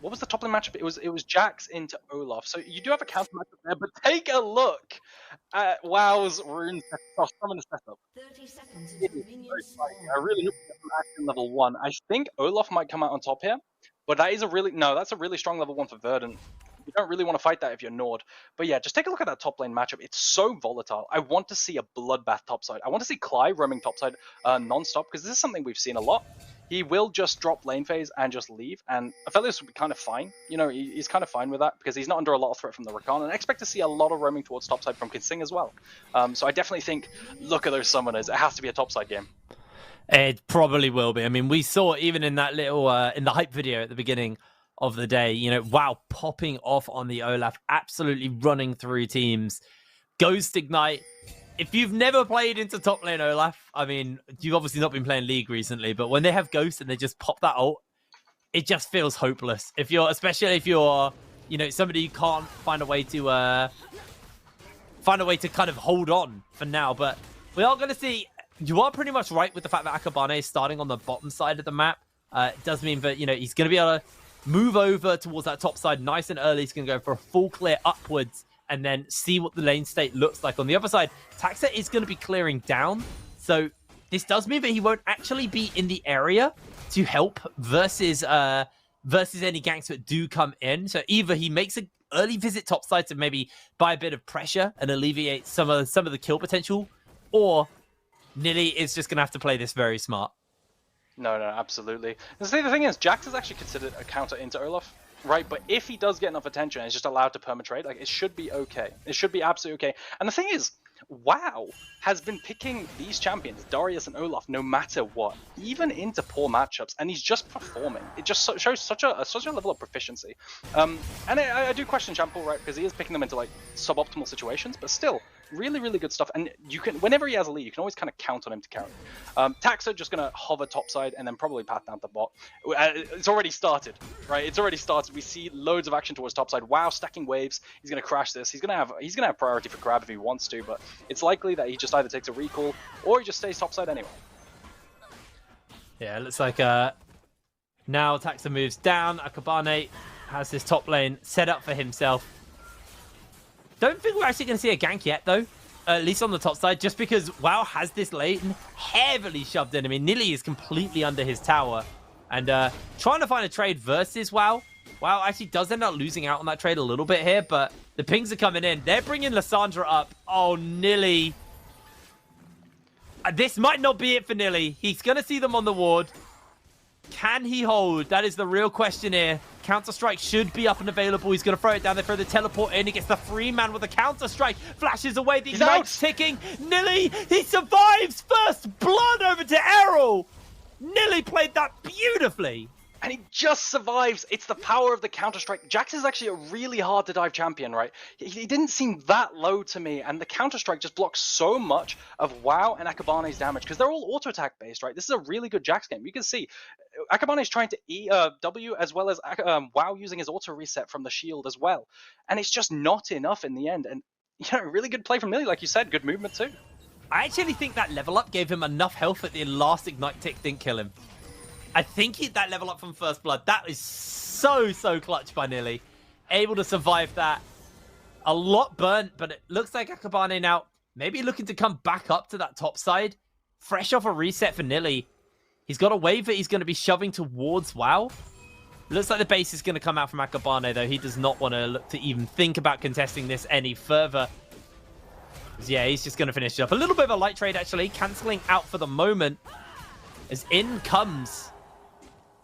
what was the top lane matchup? It was Jax into Olaf. So you do have a counter matchup there, but take a look at WoW's rune summon setup. 30 seconds It until is very minions spicy. spawn. I really hope we get some action level 1. I think Olaf might come out on top here, but that is a really that's a really strong level 1 for Verdant. You don't really want to fight that if you're NORD. But yeah, just take a look at that top lane matchup. It's so volatile. I want to see a bloodbath topside. I want to see Clive roaming topside non-stop, because this is something we've seen a lot. He will just drop lane phase and just leave, and Aphelios would be kind of fine. You know, he's kind of fine with that because he's not under a lot of threat from the Rakan, and I expect to see a lot of roaming towards topside from Kinsing as well. So I definitely think, look at those summoners. It has to be a topside game. It probably will be. I mean, we saw even in that little in the hype video at the beginning of the day, you know, WoW popping off on the Olaf, absolutely running through teams. Ghost Ignite. If you've never played into top lane Olaf, I mean, you've obviously not been playing League recently, but when they have Ghost and they just pop that ult, it just feels hopeless. If you're, especially if you're, you know, somebody who can't find a way to kind of hold on for now. But we are going to see. You are pretty much right with the fact that Akabane is starting on the bottom side of the map. It does mean that, you know, he's going to be able to move over towards that top side nice and early. He's going to go for a full clear upwards and then see what the lane state looks like. On the other side, Taxa is going to be clearing down. So this does mean that he won't actually be in the area to help versus any ganks that do come in. So either he makes an early visit topside to maybe buy a bit of pressure and alleviate some of the kill potential, or Nilly is just going to have to play this very smart. No, absolutely. And see, the thing is, Jax is actually considered a counter into Olaf, right? But if he does get enough attention and is just allowed to permatrade, like, it should be okay. It should be absolutely okay. And the thing is, WoW has been picking these champions, Darius and Olaf, no matter what, even into poor matchups, and he's just performing. It just shows such a level of proficiency. And I do question Chample, right, because he is picking them into like suboptimal situations, but still, really, really good stuff. And you can, whenever he has a lead, you can always kind of count on him to carry. Taxa just going to hover topside and then probably path down to bot. It's already started, right? It's already started. We see loads of action towards topside. WoW stacking waves. He's going to crash this. He's going to have priority for grab if he wants to, but it's likely that he just either takes a recall or he just stays topside anyway. Yeah, it looks like now Taxa moves down. Akabane has his top lane set up for himself. Don't think we're actually going to see a gank yet, though. At least on the top side, just because WoW has this lane heavily shoved in. I mean, Nilly is completely under his tower. And trying to find a trade versus WoW. WoW actually does end up losing out on that trade a little bit here, but the pings are coming in. They're bringing Lissandra up. Oh, Nilly. This might not be it for Nilly. He's going to see them on the ward. Can he hold? That is the real question here. Counter-Strike should be up and available. He's going to throw it down. They throw the teleport in. He gets the free man with a Counter-Strike. Flashes away. The Ignite's ticking. Nilly, he survives. First blood over to Errol. Nilly played that beautifully. And he just survives. It's the power of the Counter-Strike. Jax is actually a really hard to dive champion, right? He didn't seem that low to me, and the Counter-Strike just blocks so much of WoW and Akabane's damage, because they're all auto-attack based, right? This is a really good Jax game. You can see Akabane's trying to W as well as WoW using his auto-reset from the shield as well. And it's just not enough in the end. And, you know, really good play from Nilly, like you said. Good movement too. I actually think that level up gave him enough health that the last Ignite tick didn't kill him. I think that level up from First Blood, that is so clutch by Nilly. Able to survive that. A lot burnt, but it looks like Akabane now maybe looking to come back up to that top side. Fresh off a reset for Nilly. He's got a wave that he's going to be shoving towards WoW. Looks like the base is going to come out from Akabane, though. He does not want to look to even think about contesting this any further. Yeah, he's just going to finish it up. A little bit of a light trade, actually. Cancelling out for the moment. As in comes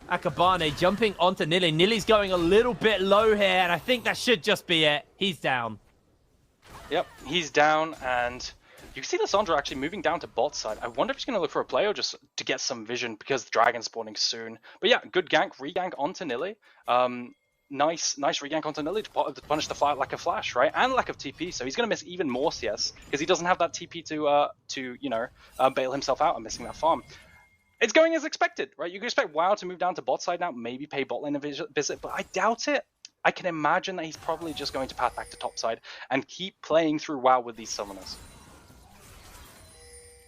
Akabane jumping onto Nilly. Nilly's going a little bit low here, and I think that should just be it. He's down. Yep, he's down, and you can see Lissandra actually moving down to bot side. I wonder if he's going to look for a play or just to get some vision because the dragon's spawning soon. But yeah, good gank, re-gank onto Nilly. Nice re-gank onto Nilly to punish the fight like a flash, right? And lack of TP, so he's going to miss even more CS because he doesn't have that TP to you know, bail himself out and missing that farm. It's going as expected, right? You can expect WoW to move down to bot side now, maybe pay bot lane a visit, but I doubt it. I can imagine that he's probably just going to path back to top side and keep playing through WoW with these summoners.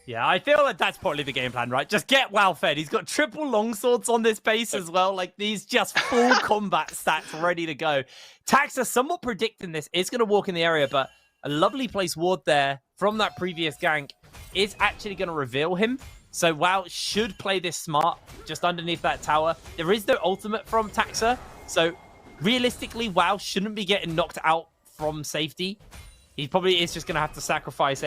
Yeah, I feel like that's probably the game plan, right? Just get WoW fed. He's got triple longswords on this base as well. Like, these just full combat stats ready to go. Taxa, somewhat predicting this, is going to walk in the area, but a lovely place ward there from that previous gank is actually going to reveal him. So WoW should play this smart, just underneath that tower. There is no ultimate from Taxa, so realistically, WoW shouldn't be getting knocked out from safety. He probably is just going to have to sacrifice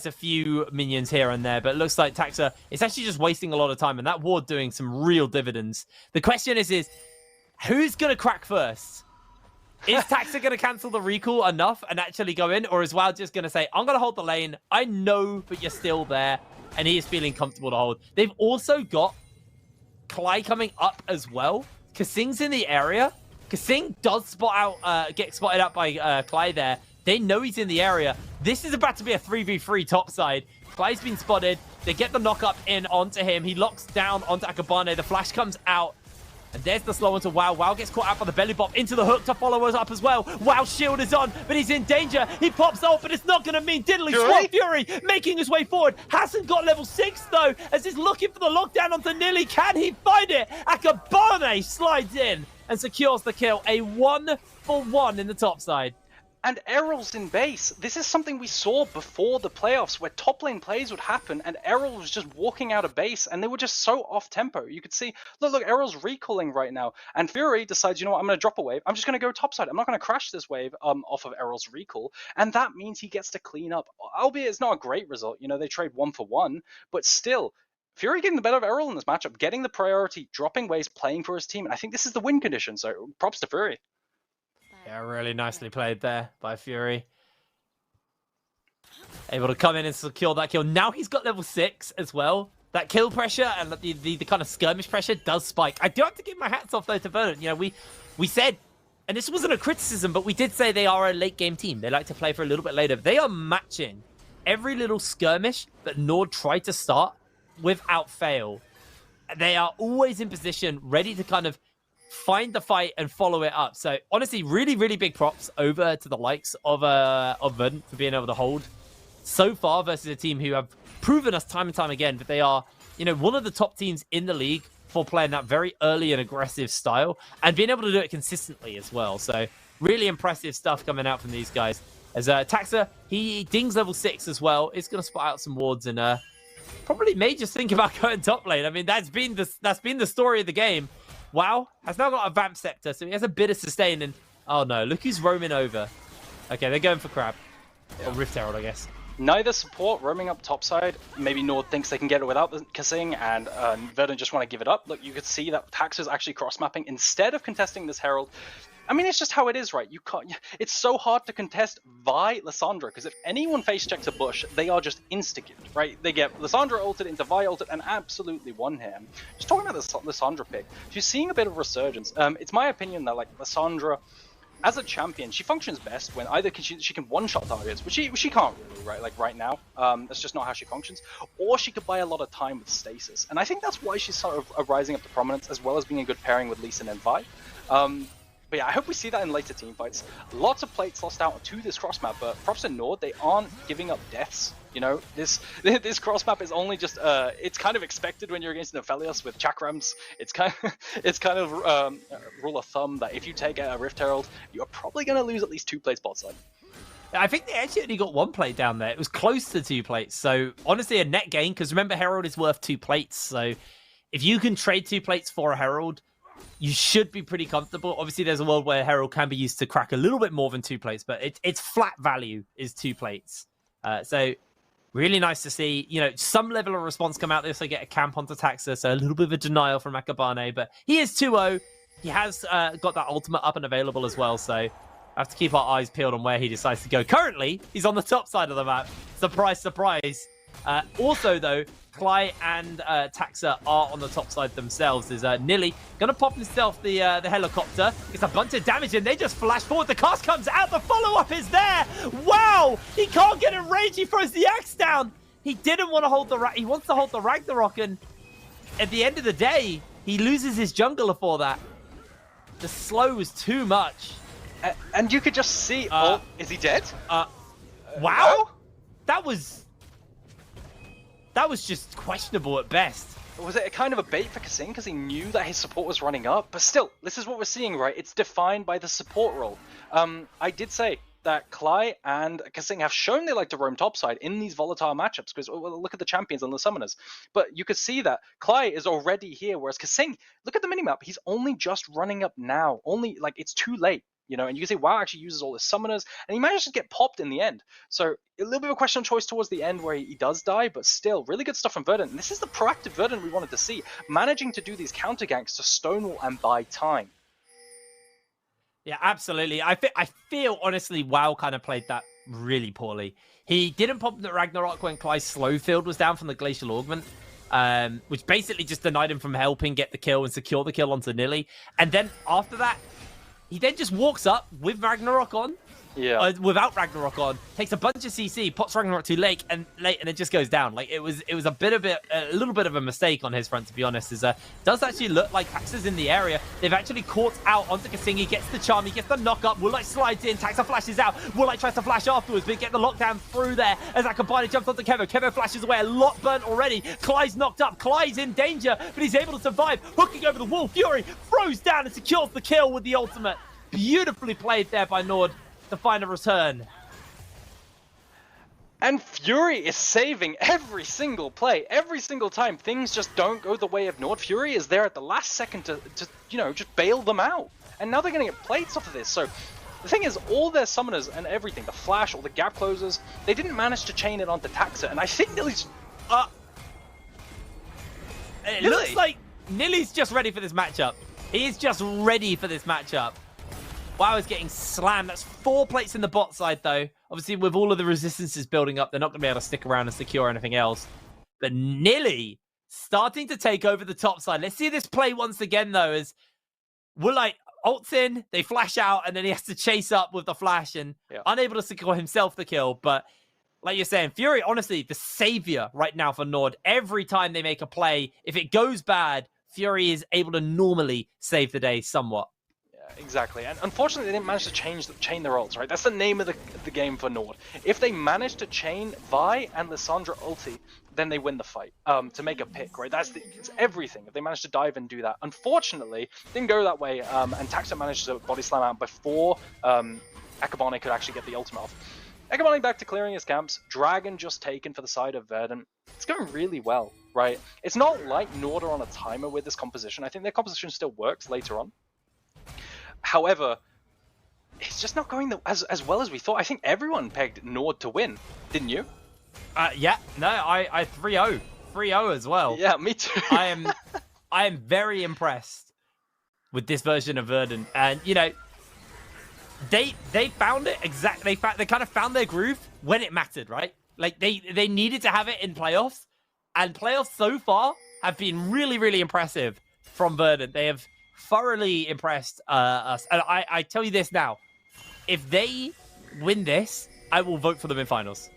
a few minions here and there, but it looks like Taxa is actually just wasting a lot of time, and that ward doing some real dividends. The question is who's going to crack first? Is Taxa going to cancel the recall enough and actually go in, or is WoW just going to say, I'm going to hold the lane, I know, but you're still there, and he is feeling comfortable to hold. They've also got Klai coming up as well. Kasing's in the area. Kasing does get spotted out by Klai there. They know he's in the area. This is about to be a 3v3 topside. Klai's been spotted. They get the knock-up in onto him. He locks down onto Akabane. The flash comes out. And there's the slow onto WoW. WoW gets caught out by the belly bop into the hook to follow us up as well. WoW's shield is on, but he's in danger. He pops off, but it's not going to mean diddly. Swamp Fury making his way forward. Hasn't got level 6, though, as he's looking for the lockdown onto Nilly. Can he find it? Akabane slides in and secures the kill. A 1-for-1 in the top side. And Errol's in base. This is something we saw before the playoffs, where top lane plays would happen and Errol was just walking out of base and they were just so off tempo. You could see, look, Errol's recalling right now, and Fury decides, you know what, I'm going to drop a wave. I'm just going to go topside. I'm not going to crash this wave off of Errol's recall, and that means he gets to clean up. Albeit it's not a great result. You know, they trade 1-for-1, but still, Fury getting the better of Errol in this matchup, getting the priority, dropping waves, playing for his team, and I think this is the win condition. So props to Fury. Yeah, really nicely played there by Fury. Able to come in and secure that kill. Now he's got level 6 as well. That kill pressure and the kind of skirmish pressure does spike. I do have to give my hats off, though, to Verdant. You know, we said, and this wasn't a criticism, but we did say they are a late-game team. They like to play for a little bit later. They are matching every little skirmish that NORD tried to start without fail. They are always in position, ready to kind of find the fight and follow it up. So honestly, really, really big props over to the likes of Verdant for being able to hold so far versus a team who have proven us time and time again that they are, you know, one of the top teams in the league for playing that very early and aggressive style and being able to do it consistently as well. So really impressive stuff coming out from these guys. As Taxa, he dings level 6 as well. It's going to spot out some wards and probably may just think about going top lane. I mean, that's been the story of the game. WoW has now got a Vamp Scepter, so he has a bit of sustain. And oh no, look who's roaming over. Okay, they're going for Crab. Yeah. Or Rift Herald, I guess. Neither support roaming up topside. Maybe NORD thinks they can get it without the Kasing, and Verdant just want to give it up. Look, you could see that Taxa's actually cross-mapping instead of contesting this Herald. I mean, it's just how it is, right? You can't. It's so hard to contest Vi Lissandra, because if anyone face checks a bush, they are just insta-killed, right? They get Lissandra ulted into Vi ulted and absolutely won him. Just talking about this Lissandra pick, she's seeing a bit of resurgence. It's my opinion that, like, Lissandra, as a champion, she functions best when either she can one-shot targets, which she can't really, right? Like right now, that's just not how she functions. Or she could buy a lot of time with stasis, and I think that's why she's sort of rising up to prominence, as well as being a good pairing with Lee Sin and Vi. But yeah, I hope we see that in later team fights. Lots of plates lost out to this cross map, but props to NORD, they aren't giving up deaths. You know, this cross map is only just it's kind of expected when you're against an Aphelios with chakrams. It's kind of rule of thumb that if you take a Rift Herald, you're probably going to lose at least 2 plates bot side. I think they actually only got 1 plate down there. It was close to 2 plates. So honestly, a net gain, because remember, Herald is worth 2 plates. So if you can trade 2 plates for a Herald, you should be pretty comfortable. Obviously, there's a world where Herald can be used to crack a little bit more than 2 plates, but its flat value is 2 plates. So really nice to see, you know, some level of response come out. They also get a camp onto Taxa, so a little bit of a denial from Akabane, but he is 2-0. He has got that ultimate up and available as well, so I have to keep our eyes peeled on where he decides to go. Currently, he's on the top side of the map. Surprise, surprise. Also, though, Klai and Taxa are on the top side themselves. There's Nilly going to pop himself the helicopter. It's a bunch of damage, and they just flash forward. The cast comes out. The follow-up is there. Wow! He can't get in range. He throws the axe down. He didn't want to hold the... He wants to hold the Ragnarok, and at the end of the day, he loses his jungler for that. The slow was too much. And you could just see... is he dead? Wow! that was just questionable at best. Was it a kind of a bait for Kasing because he knew that his support was running up? But still, this is what we're seeing, right? It's defined by the support role. I did say that Klai and Kasing have shown they like to roam topside in these volatile matchups because look at the champions and the summoners. But you could see that Klai is already here, whereas Kasing, look at the minimap, he's only just running up now. Only, like, it's too late. You know, and you can say WoW actually uses all his summoners, and he manages to get popped in the end. So a little bit of a question of choice towards the end where he does die, but still, really good stuff from Verdant. And this is the proactive Verdant we wanted to see, managing to do these counter ganks to stonewall and buy time. Yeah, absolutely. I feel honestly, WoW kind of played that really poorly. He didn't pop the Ragnarok when Klai's slow field was down from the Glacial Augment, which basically just denied him from helping get the kill and secure the kill onto Nilly. And then after that, he then just walks up with Ragnarok on, without Ragnarok on, takes a bunch of CC, pops Ragnarok too late, and it just goes down. Like, it was a little bit of a mistake on his front, to be honest. Does actually look like Taxa's in the area. They've actually caught out onto Kasing. He gets the charm, he gets the knock up. Woolite slides in, Taxa flashes out. Woolite tries to flash afterwards, but get the lockdown through there as Akabane jumps onto Kevo. Kevo flashes away, a lot burnt already. Klai's knocked up, Klai's in danger, but he's able to survive. Hooking over the wall, Fury throws down and secures the kill with the ultimate. Beautifully played there by NORD to find a return. And Fury is saving every single play. Every single time things just don't go the way of NORD, Fury is there at the last second to you know, just bail them out. And now they're going to get plates off of this. So the thing is, all their summoners and everything, the flash, all the gap closers, they didn't manage to chain it onto Taxa. And I think Nilly's... It looks like Nilly's just ready for this matchup. He is just ready for this matchup. WoW is getting slammed. That's 4 plates in the bot side, though. Obviously, with all of the resistances building up, they're not going to be able to stick around and secure anything else. But Nilly starting to take over the top side. Let's see this play once again, though, as Woolite ults in, they flash out, and then he has to chase up with the flash and unable to secure himself the kill. But like you're saying, Fury, honestly, the savior right now for NORD. Every time they make a play, if it goes bad, Fury is able to normally save the day somewhat. Exactly, and unfortunately they didn't manage to chain their ults, right? That's the name of the game for NORD. If they manage to chain Vi and Lissandra ulti, then they win the fight to make a pick, right? It's everything. If they manage to dive and do that. Unfortunately, didn't go that way, and Taxa managed to body slam out before Akabane could actually get the ultimate off. Akabane back to clearing his camps. Dragon just taken for the side of Verdant. It's going really well, right? It's not like NORD are on a timer with this composition. I think their composition still works later on. However, it's just not going as well as we thought. I think everyone pegged NORD to win, didn't you? Yeah, no, I 3-0. 3-0 as well. Yeah, me too. I am very impressed with this version of Verdant. And, you know, they found it exactly. They kind of found their groove when it mattered, right? Like, they needed to have it in playoffs. And playoffs so far have been really, really impressive from Verdant. They have thoroughly impressed us. And I tell you this now, if they win this, I will vote for them in finals.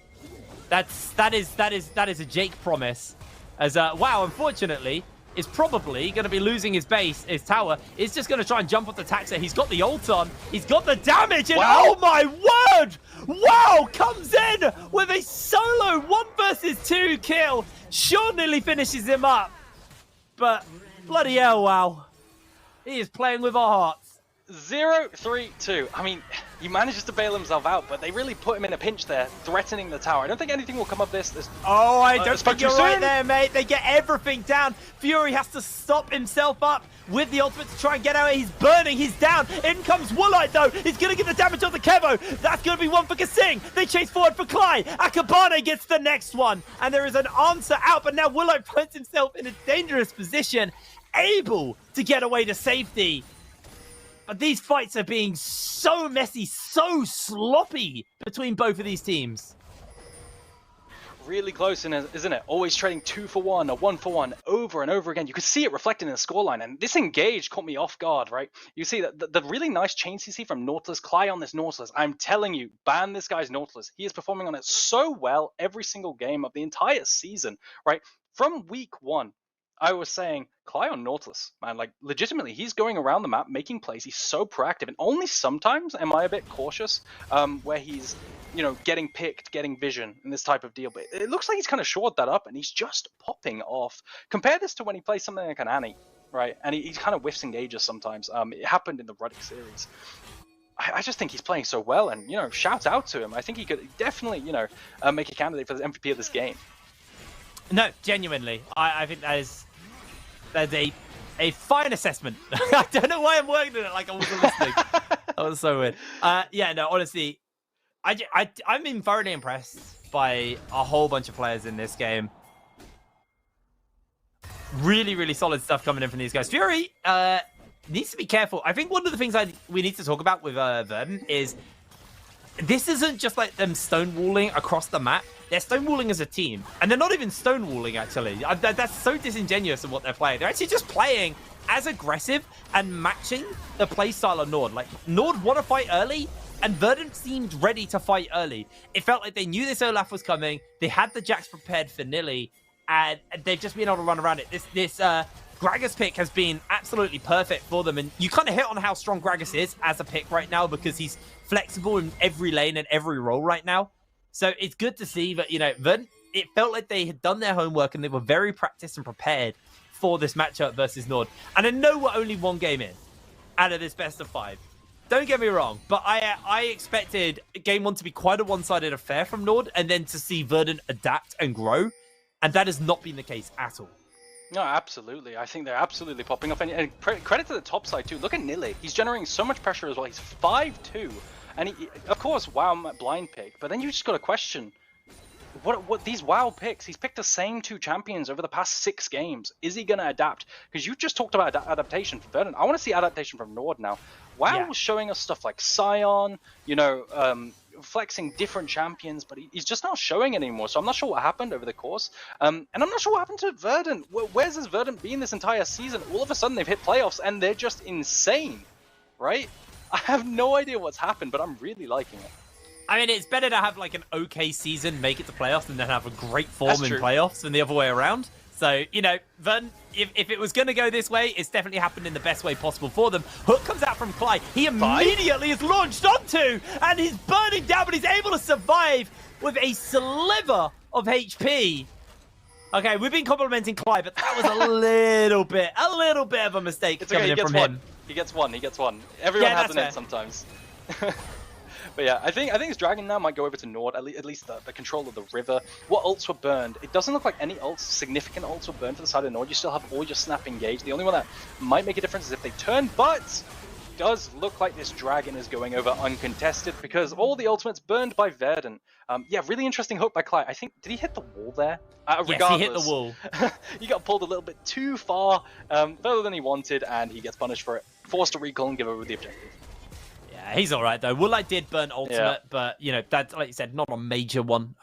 That is a Jake promise. As WoW, unfortunately, is probably going to be losing his base. His tower is just going to try and jump off the Taxa. He's got the ult on. He's got the damage. And oh my word! WoW comes in with a solo 1 versus 2 kill. Sure nearly finishes him up. But bloody hell, WoW. He is playing with our hearts. 0-3-2. I mean, he manages to bail himself out, but they really put him in a pinch there, threatening the tower. I don't think anything will come of this. Oh, I don't think you're right there, mate. They get everything down. Fury has to stop himself up with the ultimate to try and get out. He's burning. He's down. In comes Woolite, though. He's going to get the damage on the Kevo. That's going to be one for Kasing. They chase forward for Klai. Akabane gets the next one. And there is an answer out, but now Woolite finds himself in a dangerous position, able to get away to safety. But these fights are being so messy, so sloppy between both of these teams. Really close, isn't it? Always trading 2 for 1 or 1 for 1 over and over again. You could see it reflected in the scoreline, and this engage caught me off guard, right? You see that the really nice chain CC from Nautilus, Klai on this Nautilus. I'm telling you, ban this guy's Nautilus. He is performing on it so well every single game of the entire season, right? From week 1. I was saying, Cly on Nautilus, man, like legitimately, he's going around the map making plays. He's so proactive, and only sometimes am I a bit cautious, where he's, you know, getting picked, getting vision, and this type of deal. But it looks like he's kind of shored that up, and he's just popping off. Compare this to when he plays something like an Annie, right? And he kind of whiffs engages sometimes. It happened in the Ruddick series. I just think he's playing so well, and you know, shout out to him. I think he could definitely, you know, make a candidate for the MVP of this game. No, genuinely, I think that's a fine assessment. I don't know why I'm working on it like I wasn't listening. That was so weird. Yeah, no, honestly, I've been thoroughly impressed by a whole bunch of players in this game. Really, really solid stuff coming in from these guys. Fury needs to be careful. I think one of the things we need to talk about with Verdant is this isn't just like them stonewalling across the map. They're stonewalling as a team. And they're not even stonewalling, actually. That's so disingenuous in what they're playing. They're actually just playing as aggressive and matching the playstyle of NORD. Like, NORD want to fight early, and Verdant seemed ready to fight early. It felt like they knew this Olaf was coming. They had the Jax prepared for Nilly, and they've just been able to run around it. This Gragas pick has been absolutely perfect for them, and you kind of hit on how strong Gragas is as a pick right now because he's flexible in every lane and every role right now. So it's good to see that, you know, Verdant, it felt like they had done their homework and they were very practiced and prepared for this matchup versus NORD. And I know we're only one game in out of this best of 5. Don't get me wrong, but I expected game 1 to be quite a one-sided affair from NORD and then to see Verdant adapt and grow. And that has not been the case at all. No, absolutely. I think they're absolutely popping off. And credit to the top side, too. Look at Nilly. He's generating so much pressure as well. He's 5-2. And he, of course, WoW blind pick. But then you just got to question, what these WoW picks? He's picked the same 2 champions over the past 6 games. Is he going to adapt? Because you just talked about adaptation for Verdant. I want to see adaptation from NORD now. WoW was showing us stuff like Scion, you know, flexing different champions, but he's just not showing it anymore. So I'm not sure what happened over the course. And I'm not sure what happened to Verdant. Where's this Verdant been this entire season? All of a sudden they've hit playoffs and they're just insane, right? I have no idea what's happened, but I'm really liking it. I mean, it's better to have like an okay season, make it to playoffs, than then have a great form in playoffs than the other way around. So, you know, Verdant, if it was going to go this way, it's definitely happened in the best way possible for them. Hook comes out from Cly. He immediately is launched onto, and he's burning down, but he's able to survive with a sliver of HP. Okay, we've been complimenting Cly, but that was a little bit of a mistake coming in from him. He gets one. Everyone has an it sometimes. But yeah, I think his dragon now might go over to NORD, at least the control of the river. What ults were burned? It doesn't look like any significant ults were burned for the side of NORD. You still have all your snap engaged. The only one that might make a difference is if they turn, but it does look like this dragon is going over uncontested because all the ultimates burned by Verdant. Yeah, really interesting hook by Cly. I think, did he hit the wall there? Yes, he hit the wall. He got pulled a little bit too far, further than he wanted, and he gets punished for it. Forced to recall and give over the objective. Yeah, he's all right, though. Woolite did burn ultimate, but, you know, that's, like you said, not a major one.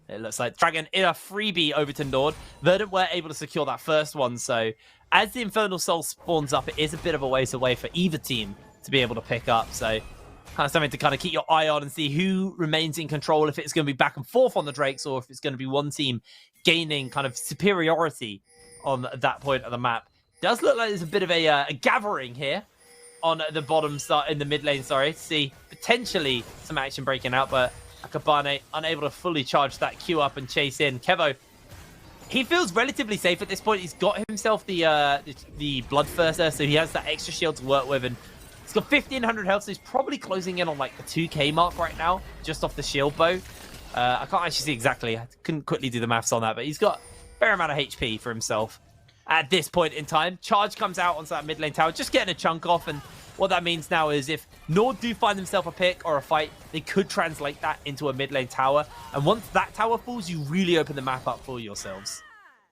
It looks like Dragon in a freebie over to NORD. Verdant were able to secure that first one, so as the Infernal Soul spawns up, it is a bit of a ways away for either team to be able to pick up, so kind of something to kind of keep your eye on and see who remains in control, if it's going to be back and forth on the Drakes, or if it's going to be one team gaining kind of superiority on that point of the map. Does look like there's a bit of a gathering here on the bottom in the mid lane, sorry. See potentially some action breaking out, but Akabane unable to fully charge that Q up and chase in. Kevo, he feels relatively safe at this point. He's got himself the Bloodthirster, so he has that extra shield to work with, and he's got 1500 health, so he's probably closing in on like the 2k mark right now, just off the shield bow. I can't actually see exactly. I couldn't quickly do the maths on that, but he's got a fair amount of HP for himself at this point in time. Charge comes out onto that mid lane tower, just getting a chunk off, and what that means now is if NORD do find themselves a pick or a fight, they could translate that into a mid lane tower, and once that tower falls, you really open the map up for yourselves.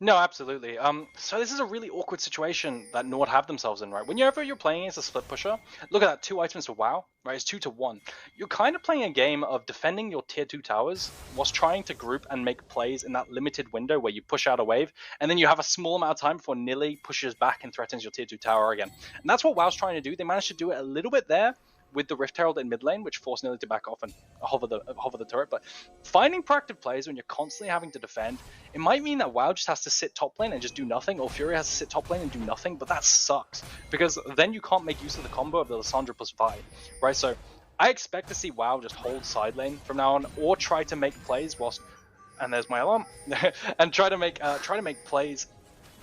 No, absolutely. So this is a really awkward situation that NORD have themselves in, right? Whenever you're playing as a split pusher, look at that, 2 items for WoW, right? It's 2 to 1. You're kind of playing a game of defending your tier 2 towers whilst trying to group and make plays in that limited window where you push out a wave, and then you have a small amount of time before Nilly pushes back and threatens your tier 2 tower again. And that's what WoW's trying to do. They managed to do it a little bit there, with the Rift Herald in mid lane, which forced Nilly to back off and hover the turret. But finding proactive plays when you're constantly having to defend, it might mean that WoW just has to sit top lane and just do nothing, or Fury has to sit top lane and do nothing, but that sucks, because then you can't make use of the combo of the Lissandra plus Vi, right? So I expect to see WoW just hold side lane from now on, or try to make plays whilst, and there's my alarm, and try to make plays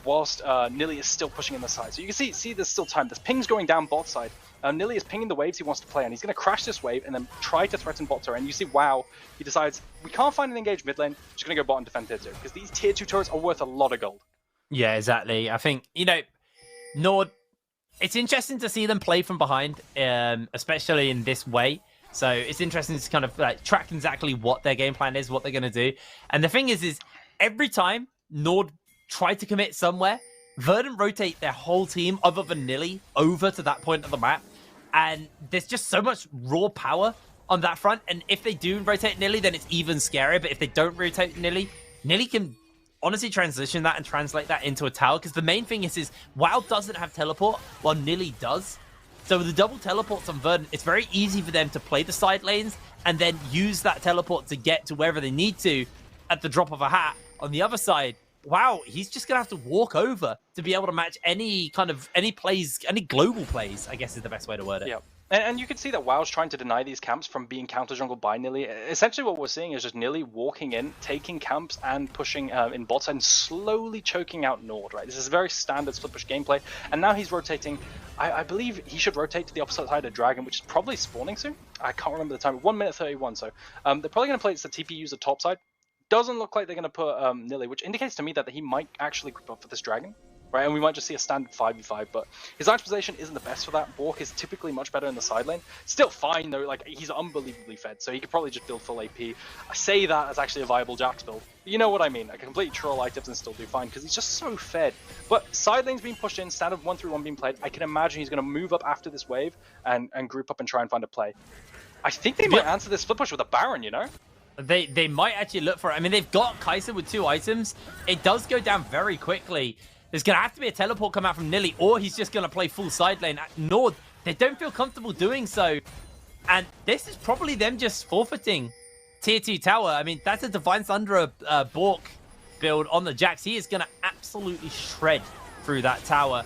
whilst Nilly is still pushing in the side. So you can see there's still time. There's pings going down bot side. Nilly is pinging the waves he wants to play, and he's going to crash this wave and then try to threaten bot turret. And you see WoW, he decides, we can't find an engaged mid lane, just going to go bot and defend tier 2, because these tier 2 turrets are worth a lot of gold. Yeah, exactly. I think, you know, NORD, it's interesting to see them play from behind, especially in this way. So it's interesting to kind of like track exactly what their game plan is, what they're going to do. And the thing is every time NORD try to commit somewhere, Verdant rotate their whole team other than Nilly over to that point of the map. And there's just so much raw power on that front. And if they do rotate Nilly, then it's even scarier. But if they don't rotate Nilly, Nilly can honestly transition that and translate that into a tower. Because the main thing is WoW doesn't have teleport while Nilly does. So with the double teleports on Verdant, it's very easy for them to play the side lanes and then use that teleport to get to wherever they need to at the drop of a hat. On the other side, wow, he's just going to have to walk over to be able to match any plays, any global plays, I guess is the best way to word it. Yeah. And you can see that WoW's trying to deny these camps from being counter jungled by Nilly. Essentially what we're seeing is just Nilly walking in, taking camps and pushing in bots and slowly choking out NORD, right? This is a very standard split push gameplay. And now he's rotating. I believe he should rotate to the opposite side of Dragon, which is probably spawning soon. I can't remember the time. 1 minute 31. So they're probably going to play it's the TP user top side. Doesn't look like they're going to put Nilly, which indicates to me that he might actually group up for this Dragon. Right, and we might just see a standard 5v5, but his launch position isn't the best for that. Bork is typically much better in the side lane. Still fine though, like he's unbelievably fed, so he could probably just build full AP. I say that as actually a viable Jax build. You know what I mean? I can completely troll items and still do fine because he's just so fed. But side lane's being pushed in, standard 1-3-1 being played. I can imagine he's going to move up after this wave and group up and try and find a play. I think they might answer this split push with a Baron, you know? They might actually look for it. I mean, they've got Kai'Sa with 2 items. It does go down very quickly. There's going to have to be a teleport come out from Nilly, or he's just going to play full side lane. NORD, they don't feel comfortable doing so. And this is probably them just forfeiting tier 2 tower. I mean, that's a Divine Thunder Bork build on the Jax. He is going to absolutely shred through that tower.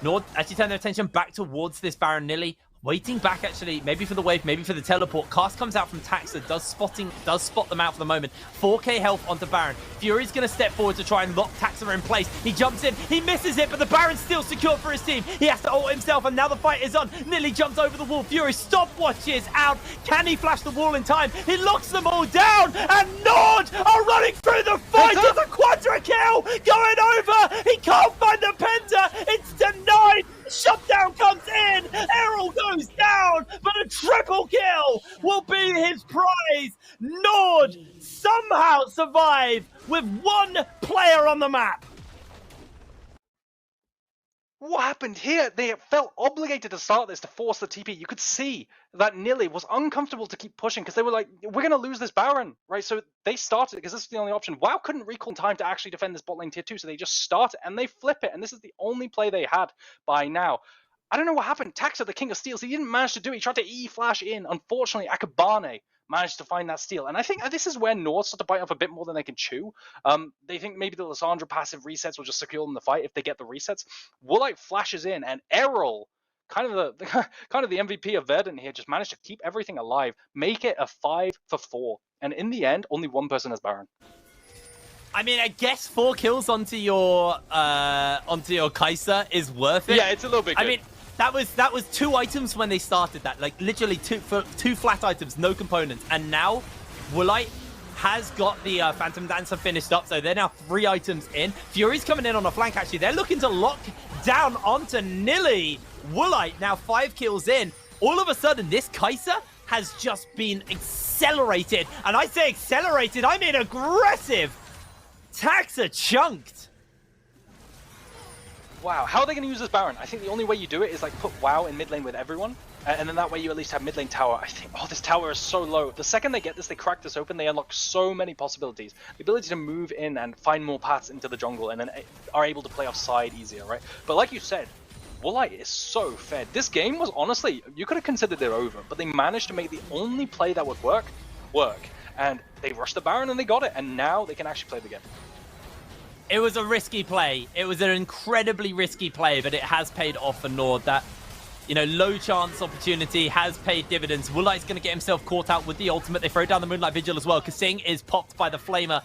NORD actually turn their attention back towards this Baron Nilly. Waiting back, actually, maybe for the wave, maybe for the teleport. Cast comes out from Taxa, does spot them out for the moment. 4k health onto Baron. Fury's going to step forward to try and lock Taxa in place. He jumps in, he misses it, but the Baron's still secured for his team. He has to ult himself, and now the fight is on. Nilly jumps over the wall. Fury stopwatches out. Can he flash the wall in time? He locks them all down, and NORD are running through the fight. It's a quadra kill going over. He can't find the Penta. It's denied. Shutdown comes in, Errol goes down, but a triple kill will be his prize. NORD somehow survive with 1 player on the map. What happened here? They felt obligated to start this to force the TP. You could see that Nilly was uncomfortable to keep pushing because they were like, we're going to lose this Baron, right? So they started because this is the only option. WoW couldn't recall in time to actually defend this bot lane tier 2, so they just start it and they flip it. And this is the only play they had by now. I don't know what happened. Taxa, the king of steals, he didn't manage to do it. He tried to E-flash in. Unfortunately, Akabane managed to find that steal. And I think this is where NORD start to bite off a bit more than they can chew. They think maybe the Lissandra passive resets will just secure them the fight if they get the resets. Woolite flashes in, and Errol, kind of the MVP of Verdant here, just managed to keep everything alive, make it a 5-for-4. And in the end, only 1 person has Baron. I mean, I guess 4 kills onto your Kai'Sa is worth it. Yeah, it's a little bit good. I mean, that was 2 items when they started that, like literally two flat items, no components, and now Woolite has got the Phantom Dancer finished up, so they're now 3 items in. Fury's coming in on a flank, actually. They're looking to lock down onto Nilly. Woolite now 5 kills in. All of a sudden, this Kai'Sa has just been accelerated, and I say accelerated, I mean aggressive. Taxa chunked. Wow, how are they going to use this Baron? I think the only way you do it is like put WoW in mid lane with everyone, and then that way you at least have mid lane tower. I think, oh, this tower is so low. The second they get this, they crack this open, they unlock so many possibilities. The ability to move in and find more paths into the jungle, and then are able to play offside easier, right? But like you said, Woolite is so fed. This game was honestly, you could have considered it over, but they managed to make the only play that would work. And they rushed the Baron and they got it, and now they can actually play the game. It was a risky play. It was an incredibly risky play, but it has paid off for NORD. That, you know, low chance opportunity has paid dividends. Woolite's going to get himself caught out with the ultimate. They throw down the Moonlight Vigil as well. Kasing is popped by the Flamer,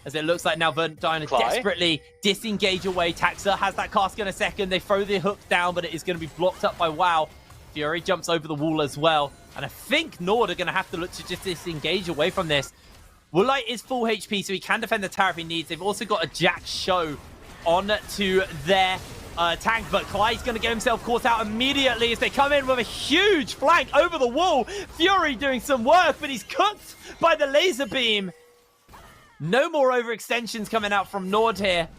as it looks like now Verdant trying to desperately disengage away. Taxa has that cask in a second. They throw the hook down, but it is going to be blocked up by WoW. Fury jumps over the wall as well. And I think NORD are going to have to look to just disengage away from this. Woolite is full HP, so he can defend the tower if he needs. They've also got a Jack Show on to their tank, but Clyde's going to get himself caught out immediately as they come in with a huge flank over the wall. Fury doing some work, but he's cooked by the laser beam. No more overextensions coming out from NORD here,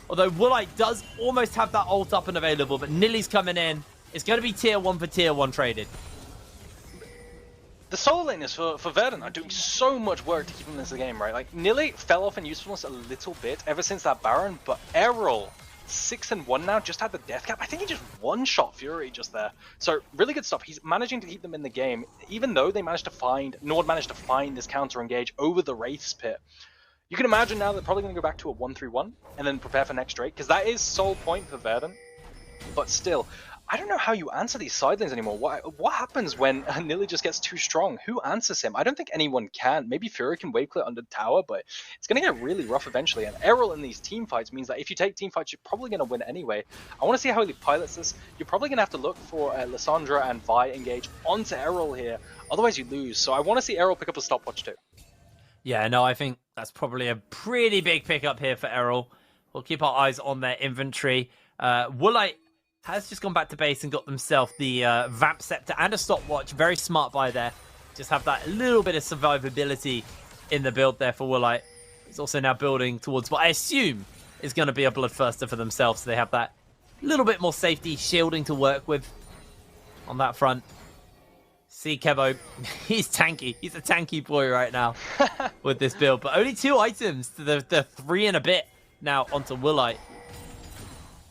although Woolite does almost have that ult up and available, but Nilly's coming in. It's going to be tier 1 for tier 1 traded. The solo laners for Verdant are doing so much work to keep them in the game, right? Like, Nilly fell off in usefulness a little bit ever since that Baron, but Errol, 6-1 now, just had the death cap. I think he just one-shot Fury just there. So, really good stuff. He's managing to keep them in the game, even though they managed to find, NORD managed to find this counter-engage over the Wraith's pit. You can imagine now they're probably going to go back to a 1-3-1 and then prepare for next Drake, because that is sole point for Verdant. But still, I don't know how you answer these side lanes anymore. What happens when Nilly just gets too strong? Who answers him? I don't think anyone can. Maybe Fury can wave clear under tower, but it's going to get really rough eventually. And Errol in these team fights means that if you take team fights, you're probably going to win anyway. I want to see how he pilots this. You're probably going to have to look for Lissandra and Vi engage onto Errol here. Otherwise, you lose. So I want to see Errol pick up a stopwatch too. Yeah, no, I think that's probably a pretty big pickup here for Errol. We'll keep our eyes on their inventory. Woolite has just gone back to base and got themselves the Vamp Scepter and a stopwatch. Very smart buy there. Just have that little bit of survivability in the build there for Woolite. He's also now building towards what I assume is going to be a Bloodthirster for themselves. So they have that little bit more safety shielding to work with on that front. See Kevo, he's tanky. He's a tanky boy right now with this build. But only 2 items to the 3 and a bit now onto Woolite.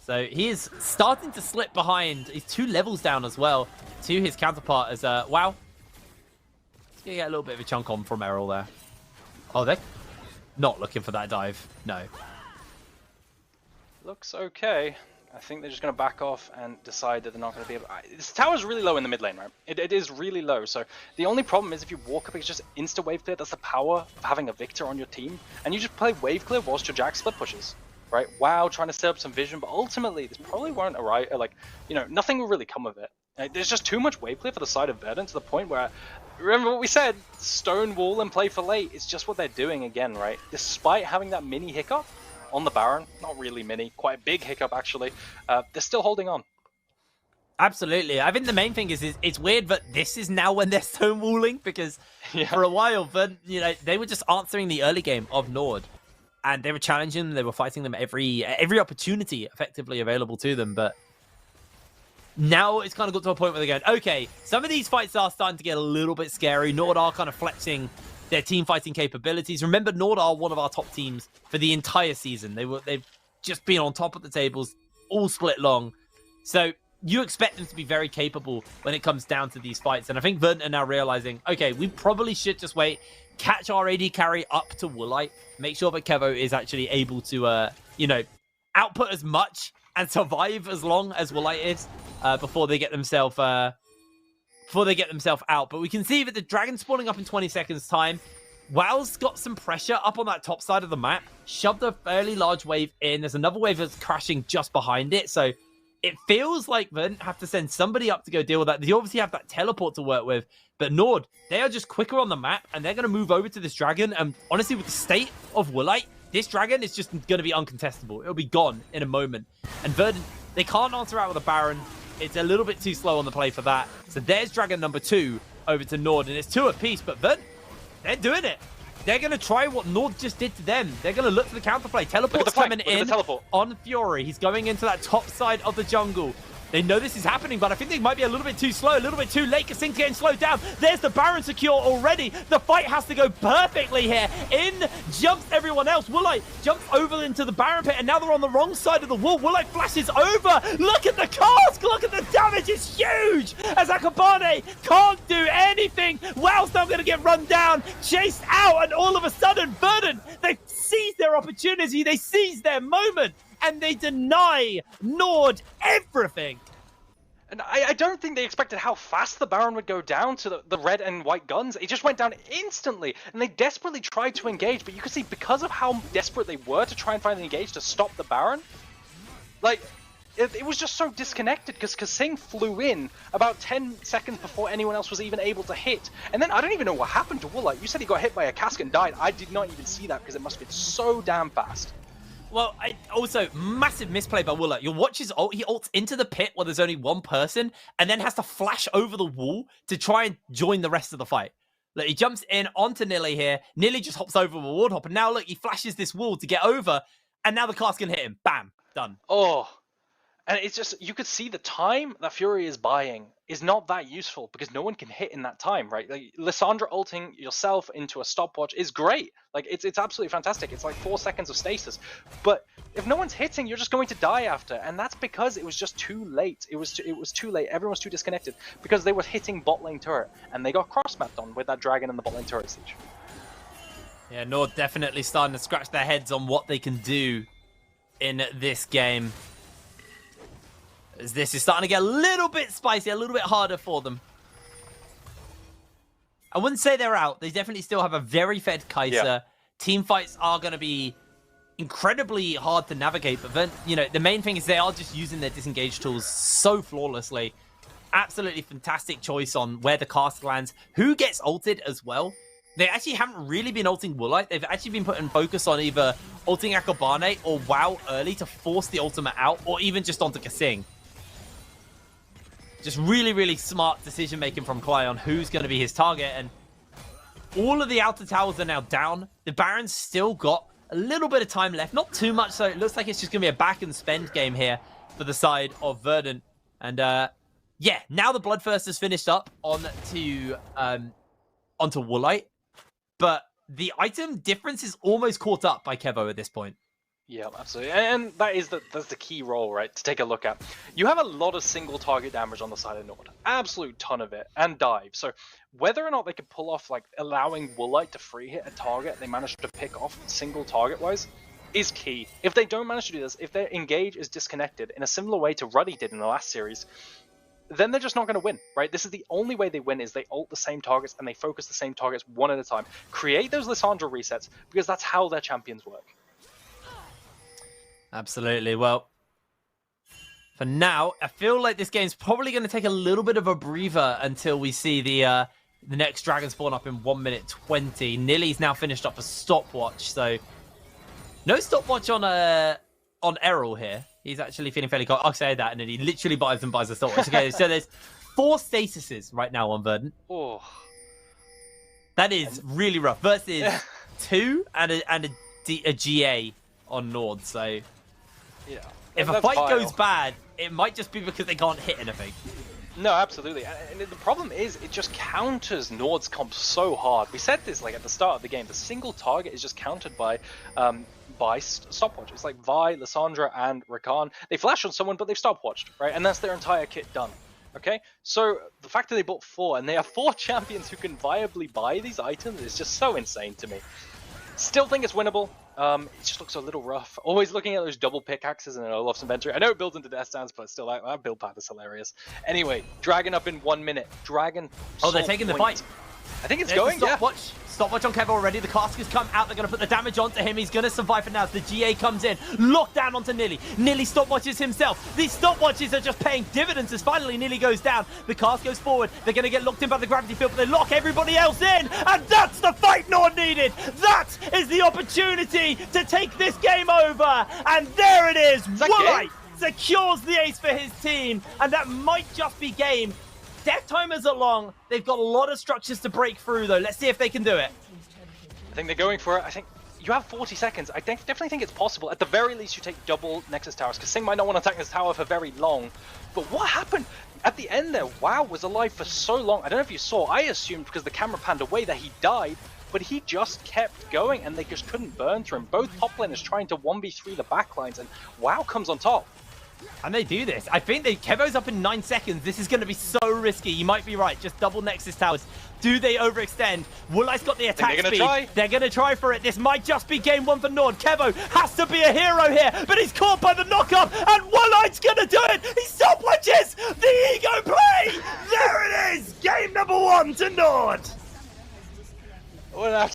So he is starting to slip behind. He's 2 levels down as well to his counterpart as WoW. He's going to get a little bit of a chunk on from Errol there. Oh, they're not looking for that dive. No. Looks okay. I think they're just going to back off and decide that they're not going to be able... This tower's really low in the mid lane, right? It is really low. So the only problem is if you walk up, it's just insta-wave clear. That's the power of having a Victor on your team. And you just play wave clear whilst your Jack split pushes. Right? WoW trying to set up some vision, but ultimately this probably won't arrive. Like, you know, nothing will really come of it. There's just too much wave clear for the side of Verdant to the point where, remember what we said, stone wall and play for late. It's just what they're doing again, right? Despite having that mini hiccup on the Baron, not really mini, quite a big hiccup actually, they're still holding on. Absolutely. I think the main thing is it's weird that this is now when they're stonewalling, because for a while, you know, they were just answering the early game of NORD. And they were challenging them, they were fighting them every opportunity effectively available to them. But now it's kind of got to a point where they're going, okay, some of these fights are starting to get a little bit scary. NORD are kind of flexing their team fighting capabilities. Remember, NORD are one of our top teams for the entire season. They've just been on top of the tables, all split long. So you expect them to be very capable when it comes down to these fights. And I think Verdant are now realizing, okay, we probably should just wait, catch our AD carry up to Woolite, make sure that Kevo is actually able to, you know, output as much and survive as long as Woolite is before they get themselves out. But we can see that the dragon spawning up in 20 seconds time. WoW's got some pressure up on that top side of the map, shoved a fairly large wave in. There's another wave that's crashing just behind it, so it feels like Verdant have to send somebody up to go deal with that. They obviously have that teleport to work with, but NORD, they are just quicker on the map, and they're going to move over to this dragon. And honestly, with the state of Woolite, this dragon is just going to be uncontestable. It'll be gone in a moment. And Verdant, they can't answer out with a Baron. It's a little bit too slow on the play for that. So there's dragon number 2 over to NORD, and it's 2 apiece, but Verdant, they're doing it. They're going to try what NORD just did to them. They're going to look for the counterplay. Teleport's coming in on Fury. He's going into that top side of the jungle. They know this is happening, but I think they might be a little bit too slow, a little bit too late. Kasing's getting slowed down. There's the Baron secure already. The fight has to go perfectly here. In jumps everyone else. Woolite jumps over into the Baron pit, and now they're on the wrong side of the wall. Woolite flashes over. Look at the cask. Look at the damage. It's huge. As Akabane can't do anything. Wow's now going to get run down, chased out, and all of a sudden, Verdant, they seize their opportunity. They seize their moment. And they deny NORD everything. And I don't think they expected how fast the Baron would go down to the red and white guns. It just went down instantly, and they desperately tried to engage, but you could see because of how desperate they were to try and finally engage to stop the Baron, like, it was just so disconnected because Kasing flew in about 10 seconds before anyone else was even able to hit. And then I don't even know what happened to Woolite. You said he got hit by a cask and died. I did not even see that because it must have been so damn fast. Well, also, massive misplay by Woolite. You'll watch his ult. He ults into the pit where there's only one person and then has to flash over the wall to try and join the rest of the fight. Look, he jumps in onto Nilly here. Nilly just hops over a ward hop. And now, look, he flashes this wall to get over. And now the cask can hit him. Bam. Done. Oh. And it's just, you could see the time that Fury is buying is not that useful because no one can hit in that time, right? Like, Lissandra ulting yourself into a stopwatch is great. Like, it's absolutely fantastic. It's like 4 seconds of stasis. But if no one's hitting, you're just going to die after. And that's because it was just too late. It was too late. Everyone was too disconnected because they were hitting bot lane turret. And they got cross-mapped on with that dragon and the bot lane turret siege. Yeah, NORD definitely starting to scratch their heads on what they can do in this game. As this is starting to get a little bit spicy, a little bit harder for them. I wouldn't say they're out. They definitely still have a very fed Kai'Sa. Yeah. Team fights are going to be incredibly hard to navigate. But then, you know, the main thing is they are just using their disengage tools so flawlessly. Absolutely fantastic choice on where the cask lands. Who gets ulted as well? They actually haven't really been ulting Woolite. They've actually been putting focus on either ulting Akabane or WoW early to force the ultimate out, or even just onto Kasing. Just really, really smart decision-making from Clay on who's going to be his target. And all of the outer towers are now down. The Baron's still got a little bit of time left. Not too much, so it looks like it's just going to be a back-and-spend game here for the side of Verdant. And, yeah, now the Bloodthirst is finished up onto Woolite. But the item difference is almost caught up by Kevo at this point. Yeah, absolutely. And that's the key role, right, to take a look at. You have a lot of single target damage on the side of NORD. Absolute ton of it. And dive. So whether or not they could pull off, like, allowing Woolite to free hit a target they managed to pick off single target-wise is key. If they don't manage to do this, if their engage is disconnected in a similar way to Ruddy did in the last series, then they're just not going to win, right? This is the only way they win, is they ult the same targets and they focus the same targets one at a time. Create those Lissandra resets, because that's how their champions work. Absolutely. Well, for now, I feel like this game's probably going to take a little bit of a breather until we see the next dragon spawn up in 1 minute 20. Nilly's now finished up a stopwatch, so no stopwatch on Errol here. He's actually feeling fairly cold. I'll say that, and then he literally buys a stopwatch. Okay, so there's 4 statuses right now on Verdant. Oh, that is really rough. Versus 2 and a GA on NORD. So yeah, if a fight goes bad, it might just be because they can't hit anything. No, absolutely. And the problem is, it just counters NORD's comp so hard. We said this like at the start of the game. The single target is just countered by stopwatch. It's like Vi, Lissandra, and Rakan. They flash on someone, but they've stopwatched, right? And that's their entire kit done. Okay? So the fact that they bought 4, and they have 4 champions who can viably buy these items is just so insane to me. Still think it's winnable. It just looks a little rough. Always looking at those double pickaxes in an Olaf's inventory. I know it builds into death stance, but still, that build path is hilarious. Anyway, Dragon up in 1 minute. Dragon. Oh, they're taking the fight. I think it's going, yeah. Stopwatch on Kev already. The cask has come out. They're going to put the damage onto him. He's going to survive for now. The GA comes in. Locked down onto Nilly. Nilly stopwatches himself. These stopwatches are just paying dividends as finally Nilly goes down. The cask goes forward. They're going to get locked in by the gravity field, but they lock everybody else in. And that's the fight NORD needed. That is the opportunity to take this game over. And there it is. Woolite secures the ace for his team. And that might just be game. Death timers are long. They've got a lot of structures to break through, though. Let's see if they can do it. I think they're going for it. I think you have 40 seconds. I definitely think it's possible. At the very least, you take double Nexus Towers, because Sing might not want to attack this tower for very long. But what happened? At the end there, WoW was alive for so long. I don't know if you saw. I assumed because the camera panned away that he died, but he just kept going, and they just couldn't burn through him. Both top laners trying to 1v3 the backlines, and WoW comes on top. And they do this. I think Kevo's up in 9 seconds. This is going to be so risky. You might be right. Just double Nexus Towers. Do they overextend? Woolite's got the attack speed. Try. They're going to try for it. This might just be game 1 for NORD. Kevo has to be a hero here, but he's caught by the knockup, and Woolite's going to do it. He stop witches. The ego play. There it is. Game number 1 to NORD. What